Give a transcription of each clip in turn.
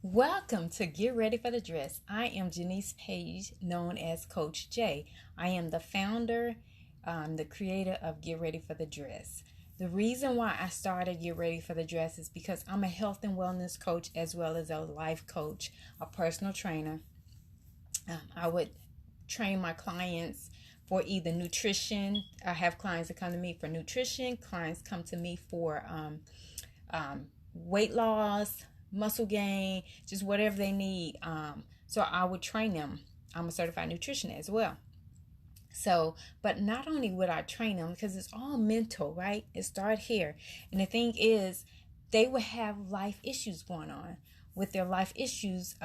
Welcome to Get Ready for the Dress. I am Jeniece Paige, known as Coach J. I am the founder, the creator of Get Ready for the Dress. The reason why I started Get Ready for the Dress is because I'm a health and wellness coach as well as a life coach, a personal trainer. I would train my clients for either nutrition. I have clients that come to me for nutrition. Clients come to me for weight loss, muscle gain, just whatever they need. So I would train them. I'm a certified nutritionist as well. So, but not only would I train them because it's all mental, right? It started here. And the thing is, they would have life issues going on. With their life issues,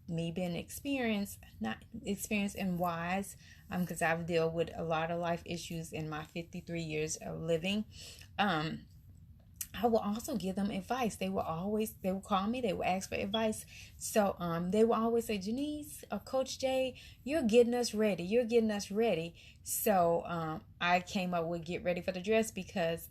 me being experienced, not experienced and wise, because I've dealt with a lot of life issues in my 53 years of living. I will also give them advice. They will call me, they will ask for advice. So they will always say, Jeniece or Coach J, you're getting us ready. You're getting us ready. So I came up with Get Ready for the Dress because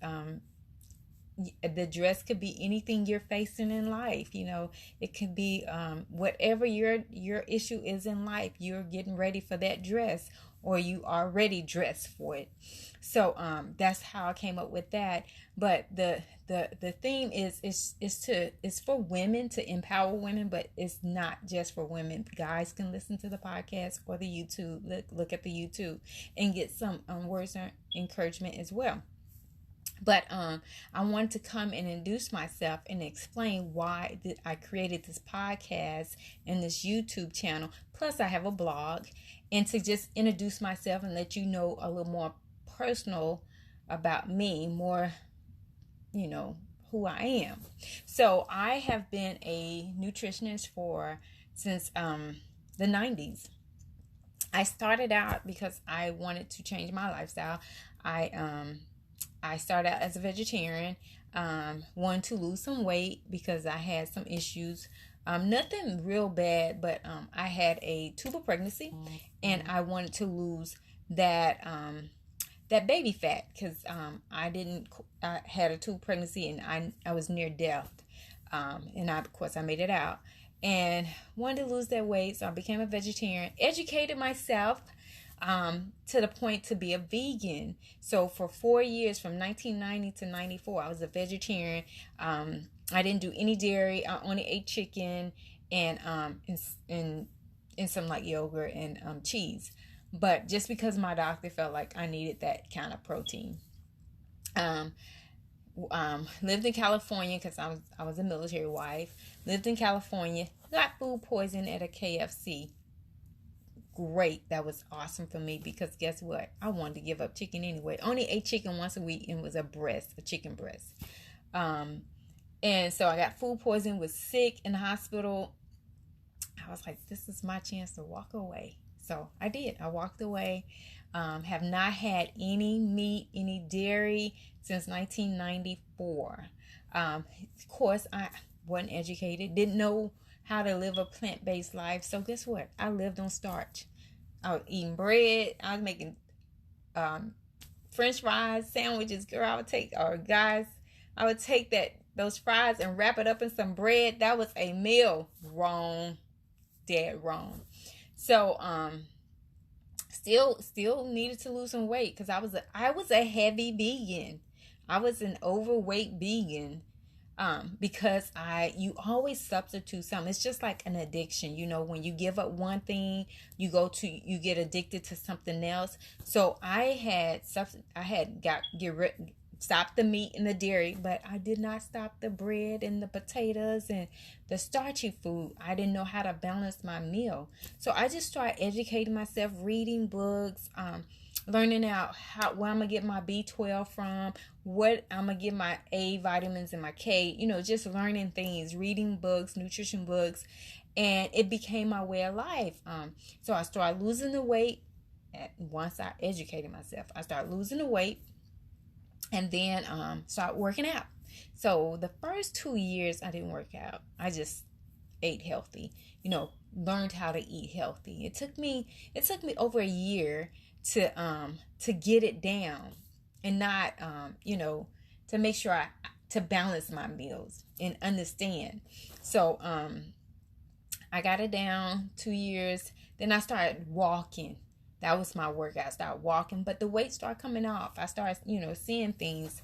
the dress could be anything you're facing in life. It could be whatever your issue is in life, you're getting ready for that dress, or you already dressed for it. So that's how I came up with that. But the theme is for women, to empower women, but it's not just for women. Guys can listen to the podcast or the YouTube, look at the YouTube and get some words of encouragement as well. But I wanted to come and introduce myself and explain why I created this podcast and this YouTube channel. Plus, I have a blog, and to just introduce myself and let you know a little more personal about me, more, who I am. So I have been a nutritionist since the 90s. I started out because I wanted to change my lifestyle. I started out as a vegetarian, wanted to lose some weight because I had some issues. Nothing real bad, but I had a tubal pregnancy, and I wanted to lose that baby fat because I had a tubal pregnancy, and I was near death, and of course I made it out, and wanted to lose that weight, so I became a vegetarian, educated myself to the point to be a vegan. So for 4 years, from 1990 to 94, I was a vegetarian. I didn't do any dairy. I only ate chicken and some like yogurt and cheese. But just because my doctor felt like I needed that kind of protein. Lived in California because I was a military wife. Lived in California. Got food poisoning at a KFC. Great. That was awesome for me because guess what? I wanted to give up chicken anyway. Only ate chicken once a week, and it was a chicken breast. And so I got food poisoning, was sick in the hospital. I was like, this is my chance to walk away. So I did. I walked away. Have not had any meat, any dairy since 1994. Of course, I wasn't educated, didn't know how to live a plant-based life. So guess what? I lived on starch. I was eating bread. I was making French fries, sandwiches. Girl, I would take those fries and wrap it up in some bread. That was a meal. Wrong. Dead wrong. So still needed to lose some weight because I was a heavy vegan. I was an overweight vegan. Because you always substitute something. It's just like an addiction. When you give up one thing, you get addicted to something else. So I stopped the meat and the dairy, but I did not stop the bread and the potatoes and the starchy food. I didn't know how to balance my meal. So I just started educating myself, reading books, learning out where I'm going to get my B12 from, what I'm going to get my A vitamins and my K, just learning things, reading books, nutrition books, and it became my way of life. So I started losing the weight. Once I educated myself, I started losing the weight and then started working out. So the first 2 years I didn't work out. I just ate healthy, learned how to eat healthy. It took me over a year to get it down and not to make sure to balance my meals and understand. So I got it down 2 years. Then I started walking. That was my workout. I started walking, but the weight started coming off. I started, seeing things.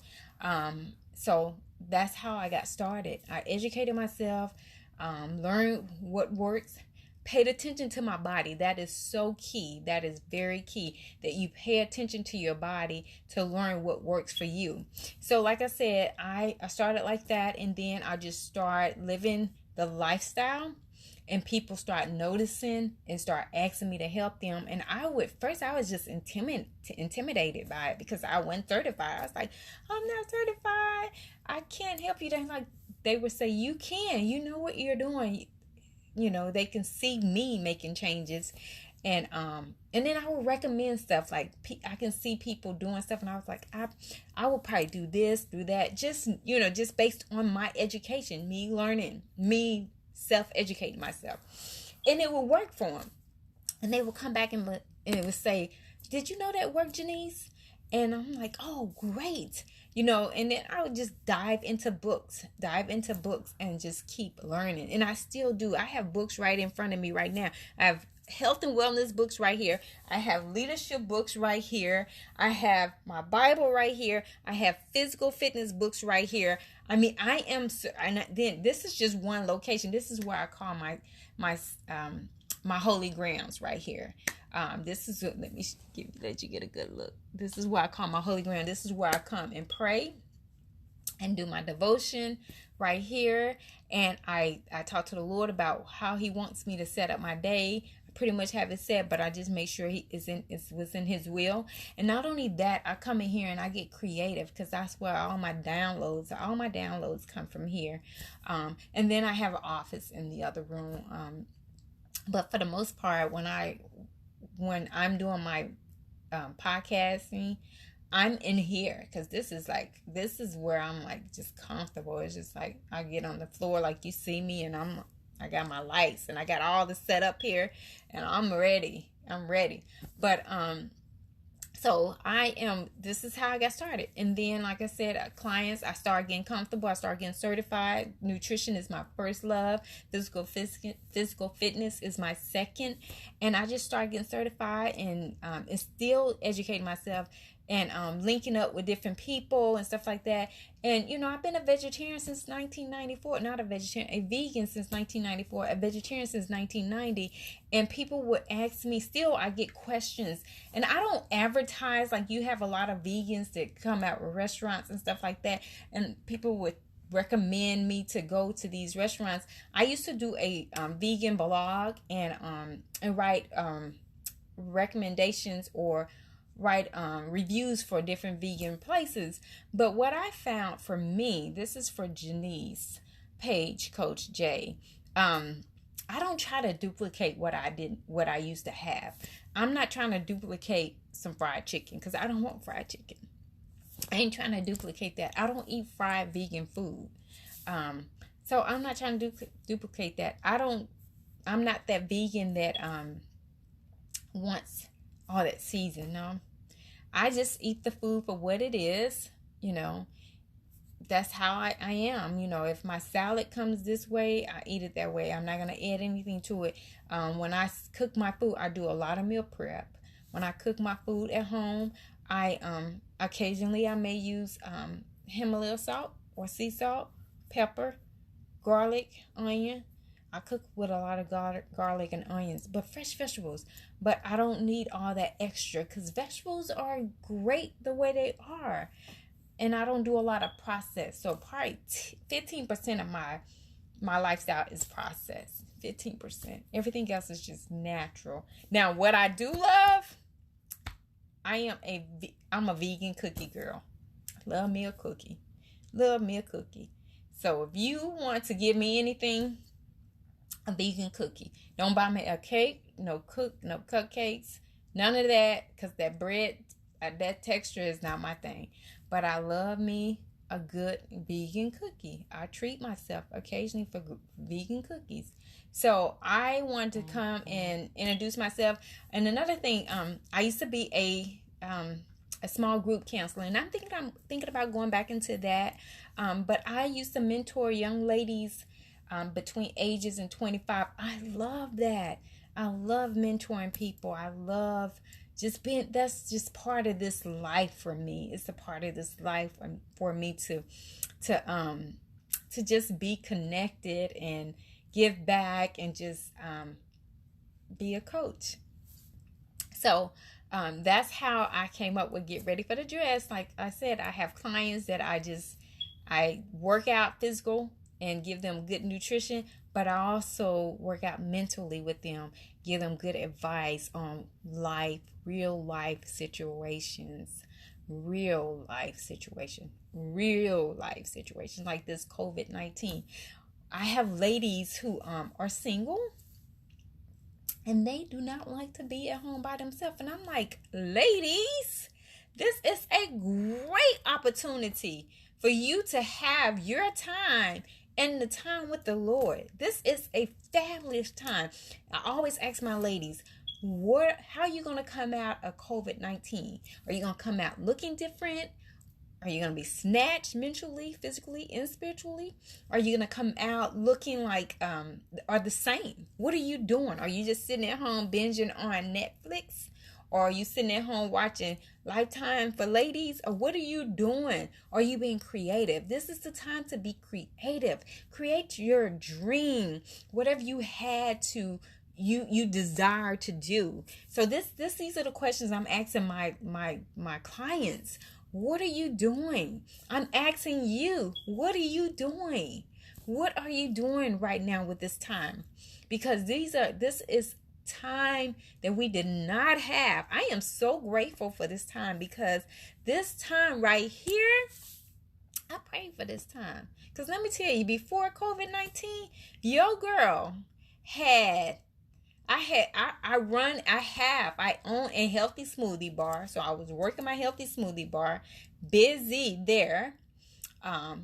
So that's how I got started. I educated myself, learned what works, paid attention to my body. That is so key. That is very key, that you pay attention to your body to learn what works for you. So like I said, I started like that, and then I just started living the lifestyle, and people start noticing and start asking me to help them. And I was just intimidated by it, because I wasn't certified. I was like, I'm not certified, I can't help you. They would say, you can, you know what you're doing. They can see me making changes. And then I would recommend stuff, like I can see people doing stuff, and I was like, I will probably do this, do that, just based on my education, me learning, me self-educating myself, and it would work for them. And they would come back and it would say, did you know that worked, Jeniece? And I'm like, oh, great. And then I would just dive into books and just keep learning. And I still do. I have books right in front of me right now. I have health and wellness books right here. I have leadership books right here. I have my Bible right here. I have physical fitness books right here. I mean, and then this is just one location. This is where I call my holy grounds right here. This is what, let you get a good look. This is where I call my holy ground. This is where I come and pray and do my devotion right here. And I talk to the Lord about how he wants me to set up my day. I pretty much have it set, but I just make sure it's within his will. And not only that, I come in here and I get creative, because that's where all my downloads come from here. And then I have an office in the other room. But for the most part, when I'm doing my podcasting, I'm in here, because this is where I'm like just comfortable. It's just like I get on the floor like you see me, and I got my lights and I got all the set up here, and I'm ready. But so this is how I got started. And then, like I said, clients, I started getting comfortable. I started getting certified. Nutrition is my first love. Physical fitness is my second. And I just started getting certified, and still educating myself, and linking up with different people and stuff like that. And I've been a vegetarian since 1994. Not a vegetarian, a vegan since 1994, a vegetarian since 1990. And people would ask me, still I get questions, and I don't advertise like you have a lot of vegans that come out with restaurants and stuff like that, and people would recommend me to go to these restaurants. I used to do a vegan blog, and write recommendations, or write reviews for different vegan places. But what I found for me, this is for Jeniece, Paige, Coach J, I don't try to duplicate what I used to have. I'm not trying to duplicate some fried chicken, because I don't want fried chicken. I ain't trying to duplicate that. I don't eat fried vegan food. So I'm not trying to duplicate that. I'm not that vegan that wants all that season. No, I just eat the food for what it is. That's how I am. If my salad comes this way, I eat it that way. I'm not going to add anything to it. When I cook my food, I do a lot of meal prep. When I cook my food at home, I occasionally I may use Himalaya salt or sea salt, pepper, garlic, onion. I cook with a lot of garlic and onions, but fresh vegetables. But I don't need all that extra, because vegetables are great the way they are. And I don't do a lot of processed. So probably 15% of my lifestyle is processed. 15%. Everything else is just natural. Now, what I do love, I'm a vegan cookie girl. Love me a cookie. So if you want to give me anything, a vegan cookie. Don't buy me a cake, no cupcakes, none of that, because that bread, that texture is not my thing. But I love me a good vegan cookie. I treat myself occasionally for vegan cookies. So I want to come and introduce myself. And another thing, I used to be a small group counselor, and I'm thinking about going back into that. But I used to mentor young ladies between ages and 25. I love that. I love mentoring people. I love just being, that's just part of this life for me. It's a part of this life for me to just be connected and give back and just be a coach. So that's how I came up with Get Ready for the Dress. Like I said, I have clients that I work out physical and give them good nutrition, but I also work out mentally with them, give them good advice on life, real life situations, real life situations like this COVID-19. I have ladies who are single and they do not like to be at home by themselves. And I'm like, ladies, this is a great opportunity for you to have your time and the time with the Lord. This is a fabulous time. I always ask my ladies, how are you going to come out of COVID-19? Are you going to come out looking different? Are you going to be snatched mentally, physically, and spiritually? Are you going to come out looking like, are the same? What are you doing? Are you just sitting at home binging on Netflix? Or are you sitting at home watching Lifetime for Ladies? Or what are you doing? Are you being creative? This is the time to be creative. Create your dream. Whatever you had to, you desire to do. So these are the questions I'm asking my clients. What are you doing? I'm asking you, what are you doing? What are you doing right now with this time? Because this is time that we did not have. I am so grateful for this time, because this time right here, I prayed for this time. Because let me tell you, before COVID-19, your girl I own a healthy smoothie bar. So I was working my healthy smoothie bar, busy there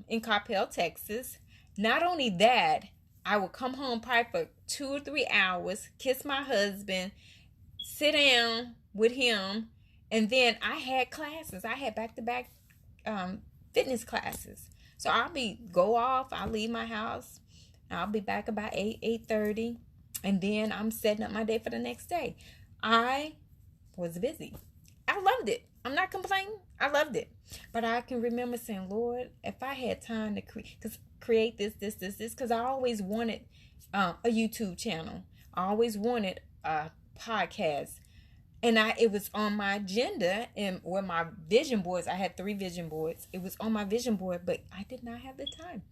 in Coppell, Texas. Not only that, I would come home probably for 2 or 3 hours, kiss my husband, sit down with him, and then I had classes. I had back-to-back fitness classes. So I'll leave my house, I'll be back about 8:30. And then I'm setting up my day for the next day. I was busy. I loved it. I'm not complaining. I loved it. But I can remember saying, Lord, if I had time to create this, because I always wanted a YouTube channel. I always wanted a podcast. And it was on my agenda and where my vision boards. I had 3 vision boards. It was on my vision board, but I did not have the time.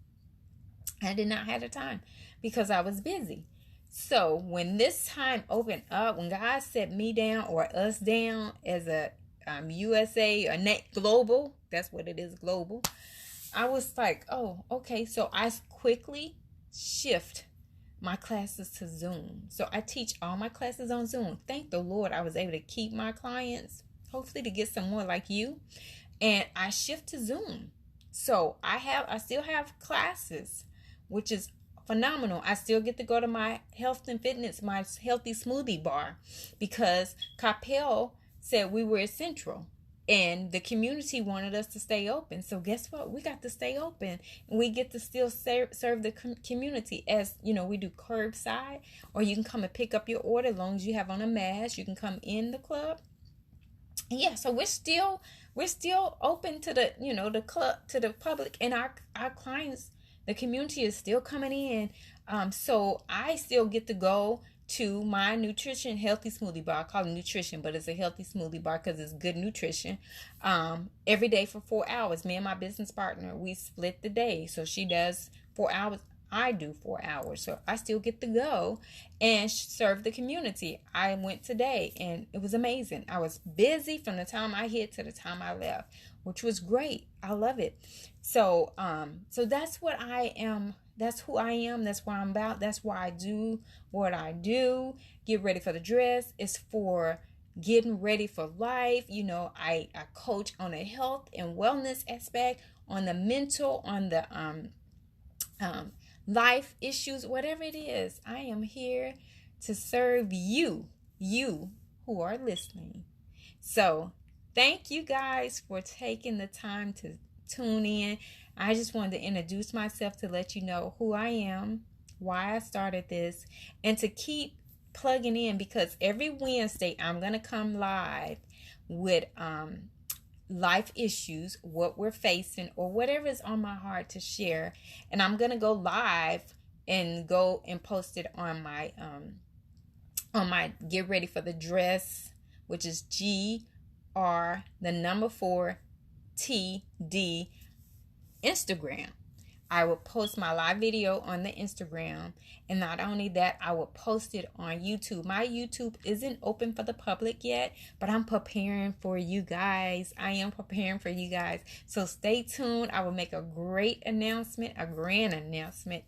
I did not have the time because I was busy. So when this time opened up, when God set me down or us down as a USA or global, that's what it is, global, I was like, oh, okay. So I quickly shift my classes to Zoom. So I teach all my classes on Zoom. Thank the Lord I was able to keep my clients, hopefully to get some more like you. And I shift to Zoom. So I still have classes, which is phenomenal. I still get to go to my health and fitness, my healthy smoothie bar, because Coppell said we were essential and the community wanted us to stay open. So guess what? We got to stay open and we get to still serve the community. As you know, we do curbside, or you can come and pick up your order as long as you have on a mask. You can come in the club. Yeah, so we're still open to the club, to the public, and our clients. The community is still coming in. So I still get to go to my nutrition healthy smoothie bar. I call it nutrition, but it's a healthy smoothie bar because it's good nutrition. Every day for 4 hours. Me and my business partner, we split the day. So she does 4 hours. I do 4 hours. So I still get to go and serve the community. I went today and it was amazing. I was busy from the time I hit to the time I left, which was great. I love it. So that's what I am. That's who I am. That's what I'm about. That's why I do what I do. Get Ready for the Dress is for getting ready for life. I coach on the health and wellness aspect, on the mental, on the life issues, whatever it is. I am here to serve you who are listening. So thank you guys for taking the time to tune in. I just wanted to introduce myself to let you know who I am, why I started this, and to keep plugging in, because every Wednesday I'm going to come live with life issues, what we're facing, or whatever is on my heart to share. And I'm going to go live and go and post it on my Get Ready for the Dress, which is GR 4TD Instagram. I will post my live video on the Instagram, and not only that, I will post it on YouTube. My YouTube isn't open for the public yet, but I'm preparing for you guys. I am preparing for you guys. So stay tuned. I will make a great announcement, a grand announcement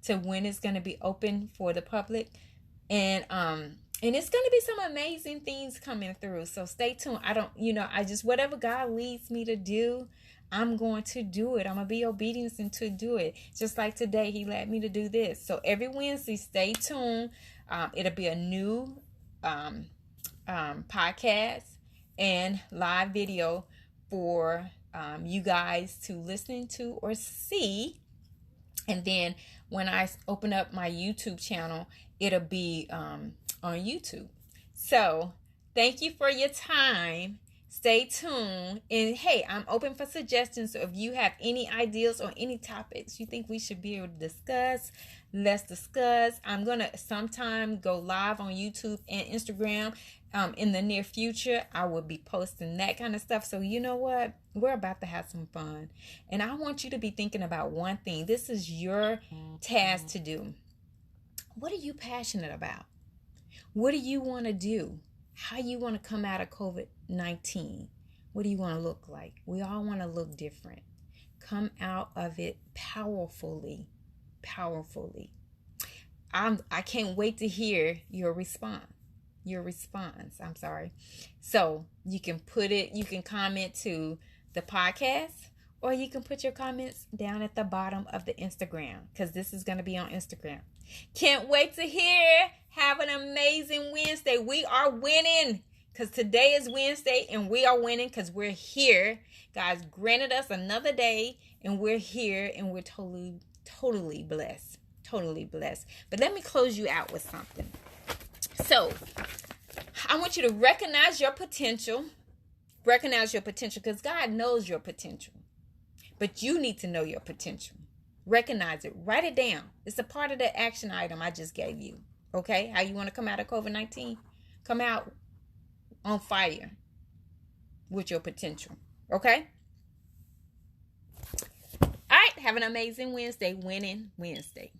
to when it's going to be open for the public. And it's going to be some amazing things coming through. So stay tuned. I just, whatever God leads me to do, I'm going to do it. I'm going to be obedient and to do it. Just like today, he led me to do this. So every Wednesday, stay tuned. It'll be a new podcast and live video for you guys to listen to or see. And then when I open up my YouTube channel, it'll be on YouTube. So thank you for your time. Stay tuned. And hey, I'm open for suggestions. So if you have any ideas or any topics you think we should be able to discuss, let's discuss. I'm going to sometime go live on YouTube and Instagram. In the near future, I will be posting that kind of stuff. So you know what? We're about to have some fun. And I want you to be thinking about one thing. This is your task to do. What are you passionate about? What do you want to do? How you want to come out of COVID-19? What do you want to look like? We all want to look different. Come out of it powerfully. I can't wait to hear your response. I'm sorry. So you can comment to the podcast, or you can put your comments down at the bottom of the Instagram, because this is going to be on Instagram. Can't wait to hear. Have an amazing Wednesday. We are winning because today is Wednesday, and we are winning because we're here. God's granted us another day, and we're here, and we're totally blessed. Totally blessed. But let me close you out with something. So I want you to recognize your potential. Recognize your potential, because God knows your potential. But you need to know your potential. Recognize it. Write it down. It's a part of the action item I just gave you. Okay? How you want to come out of COVID-19? Come out on fire with your potential. Okay? All right. Have an amazing Wednesday. Winning Wednesday.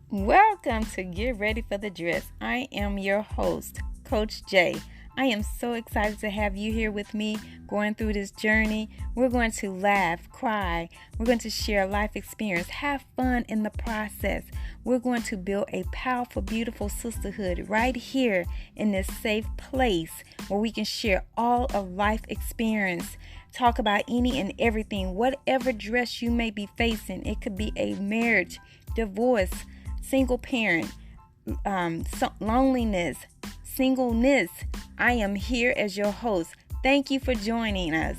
Welcome to Get Ready for the Dress. I am your host, Coach J. I am so excited to have you here with me going through this journey. We're going to laugh, cry. We're going to share life experience, have fun in the process. We're going to build a powerful, beautiful sisterhood right here in this safe place where we can share all of life experience. Talk about any and everything, whatever dress you may be facing. It could be a marriage, divorce, single parent, loneliness, singleness. I am here as your host. Thank you for joining us.